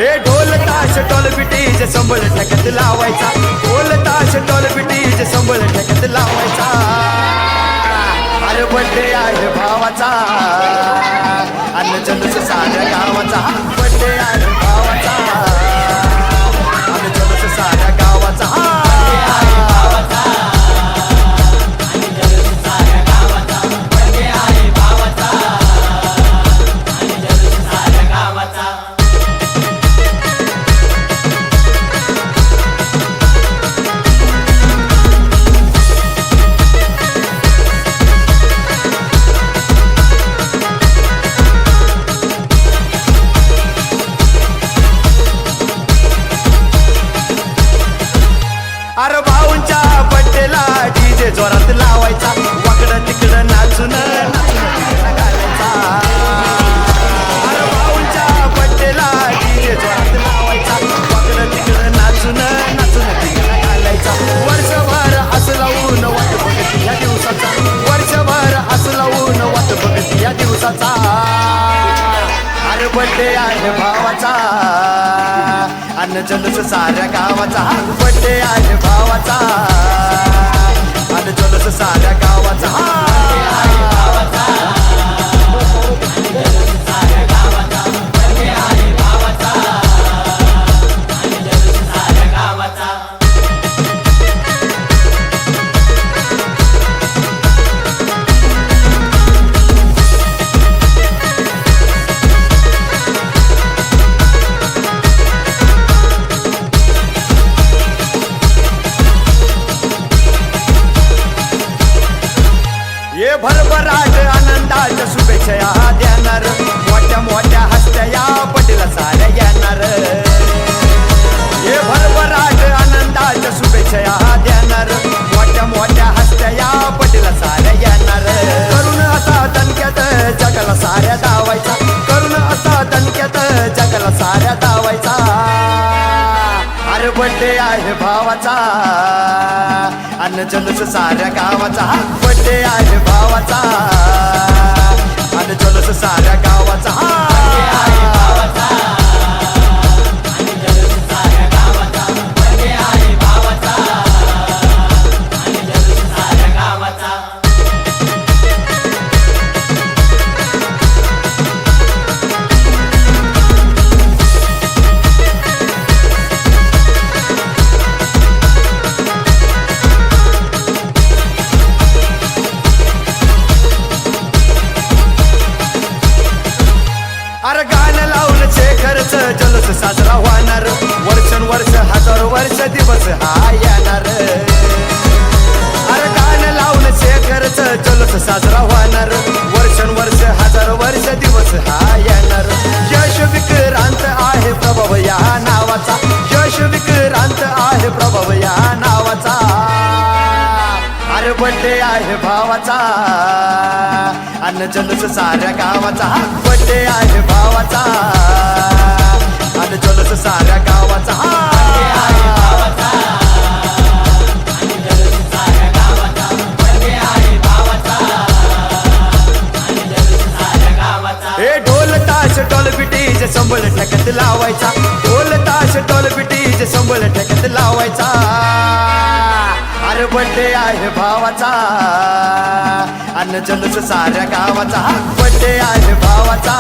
हे ढोल ताश टोल पिटीज संबळ ठेक्यात लावायचा, ढोल ताश टोल पिटीज संबळ ठेक्यात लावायचा। अरे बर्थडे आहे भावाचा अन्न जल्लोष साऱ्या गावाचा, बर्थडे आहे भावाचा अन्न जल्लोष साऱ्या गावाचा। अरे भाऊंच्या बड्डेला डीजे जोरात लावायचा, वाकडं तिकडं नाचून घालायचा। अरे भाऊंच्या बड्डेला डीजे जोरात लावायचा, वाकडं तिकडं नाचून घालायचा। वर्षभर असं लावून वाट बघत या दिवसाचा, वर्षभर असं लावून वाट बघत या दिवसाचा। अरे बड्डे आहे भावाचा अन्न जल्लोष साऱ्या गावाचा, बड्डे आहे भावाचा अन्न जल्लोष साऱ्या गावाचा। ये भरभराट आनंदाच्या शुभेच्छा या देणार, मोठ्या मोठ्या हस्त्या या बड्डेला साऱ्या येणार। ये भरभराट आनंदाच्या शुभेच्छा या देणार, मोठ्या मोठ्या हस्त्या या बड्डेला साऱ्या येणार। करून असा दणक्यात जगाला साऱ्या दावायचा, करून असा दणक्यात जगाला साऱ्या दावायचा। अरे बड्डे आहे भावाचा अन्न जल्लोष साऱ्या गावाचा, बड्डे आहे भावाचा अन्न जल्लोष साऱ्या गावाचा। अरे गाणं लावून शेखरच जल्लोष साजरा होणार, वर्षानुवर्ष हजारो वर्ष दिवस हा येणार। अरे गाणं लावून शेखरच जल्लोष साजरा होणार, वर्षानुवर्ष हजारो वर्ष दिवस हा येणार। यश विक्रांत आहे प्रभाव या नावाचा, यश विक्रांत आहे प्रभाव या नावाचा। अरे बड्डे आहे भावाचा अन्न जल्लोष साऱ्या गावाचा, बड्डे आहे भावाचा अन्न जल्लोष साऱ्या गावाचा। हे ढोल ताश टोल पिटीज संबळ ठेक्यात लावायचा, ढोल ताश टोल पिटीज संबळ ठेक्यात लावायचा। अरे बड्डे आहे भावाचा अन्न जल्लोष साऱ्या गावाचा, बड्डे आहे भावाचा